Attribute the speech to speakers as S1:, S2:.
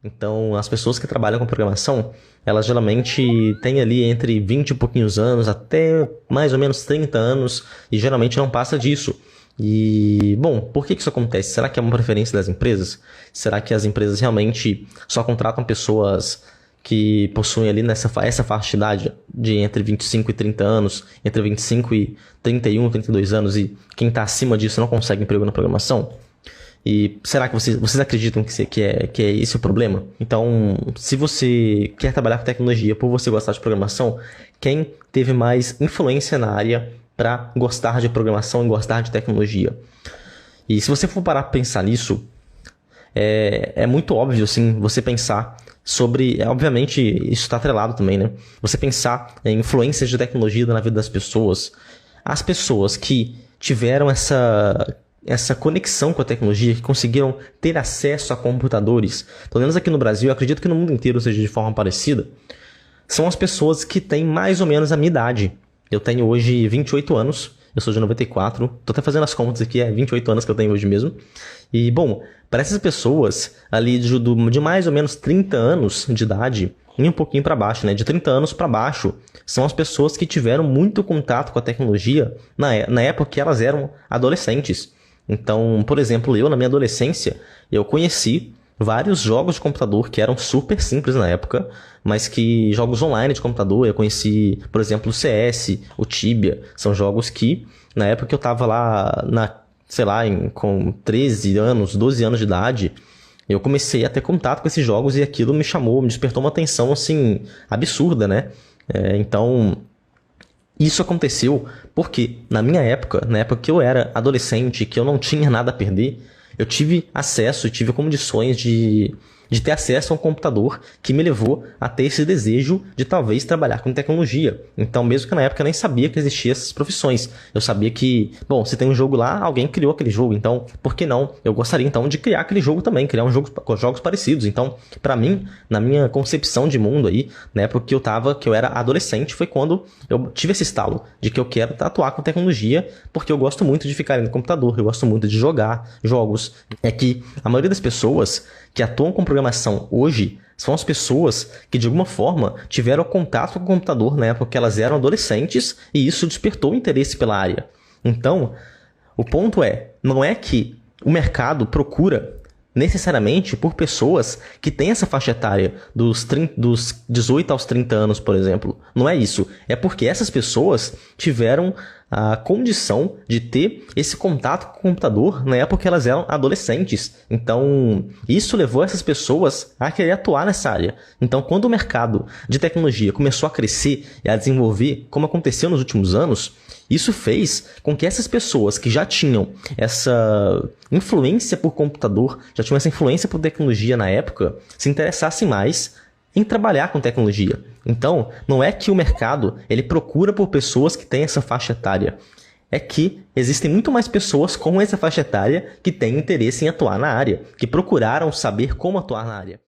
S1: Então, as pessoas que trabalham com programação, elas geralmente têm ali entre 20 e pouquinhos anos até mais ou menos 30 anos e geralmente não passa disso. E, bom, por que isso acontece? Será que é uma preferência das empresas? Será que as empresas realmente só contratam pessoas que possuem ali essa faixa de idade de entre 25 e 30 anos, entre 25 e 31, 32 anos, e quem está acima disso não consegue emprego na programação? E será que vocês acreditam que é esse o problema? Então, se você quer trabalhar com tecnologia por você gostar de programação, quem teve mais influência na área para gostar de programação e gostar de tecnologia? E se você for parar para pensar nisso, é muito óbvio, assim, você pensar sobre... obviamente, isso está atrelado também, né? Você pensar em influências de tecnologia na vida das pessoas. As pessoas que tiveram essa conexão com a tecnologia, que conseguiram ter acesso a computadores, pelo menos aqui no Brasil, eu acredito que no mundo inteiro seja de forma parecida, são as pessoas que têm mais ou menos a minha idade. Eu tenho hoje 28 anos, eu sou de 94, tô até fazendo as contas aqui, 28 anos que eu tenho hoje mesmo. E, bom, para essas pessoas ali de mais ou menos 30 anos de idade, e um pouquinho para baixo, né? De 30 anos para baixo, são as pessoas que tiveram muito contato com a tecnologia na época que elas eram adolescentes. Então, por exemplo, eu na minha adolescência, eu conheci vários jogos de computador que eram super simples na época, mas que jogos online de computador, eu conheci, por exemplo, o CS, o Tibia, são jogos que na época que eu tava lá, com 13 anos, 12 anos de idade, eu comecei a ter contato com esses jogos e aquilo me despertou uma atenção assim, absurda, né? Então, isso aconteceu porque na época que eu era adolescente, que eu não tinha nada a perder, eu tive acesso e tive condições de ter acesso a um computador que me levou a ter esse desejo de talvez trabalhar com tecnologia. Então, mesmo que na época eu nem sabia que existiam essas profissões, eu sabia que, bom, se tem um jogo lá, alguém criou aquele jogo, então, por que não? Eu gostaria então de criar aquele jogo também, criar jogos parecidos. Então, pra mim, na minha concepção de mundo aí, na época que eu era adolescente, foi quando eu tive esse estalo de que eu quero atuar com tecnologia, porque eu gosto muito de ficar no computador, eu gosto muito de jogar jogos. É que a maioria das pessoas que atuam com programação hoje são as pessoas que de alguma forma tiveram contato com o computador na época que elas eram adolescentes e isso despertou interesse pela área. Então, o ponto não é que o mercado procura necessariamente por pessoas que têm essa faixa etária dos 18 aos 30 anos, por exemplo. Não é isso. É porque essas pessoas tiveram a condição de ter esse contato com o computador na época que elas eram adolescentes. Então, isso levou essas pessoas a querer atuar nessa área. Então, quando o mercado de tecnologia começou a crescer e a desenvolver, como aconteceu nos últimos anos, isso fez com que essas pessoas que já tinham essa influência por computador, já tinham essa influência por tecnologia na época, se interessassem mais em trabalhar com tecnologia. Então, não é que o mercado ele procura por pessoas que têm essa faixa etária. É que existem muito mais pessoas com essa faixa etária que têm interesse em atuar na área, que procuraram saber como atuar na área.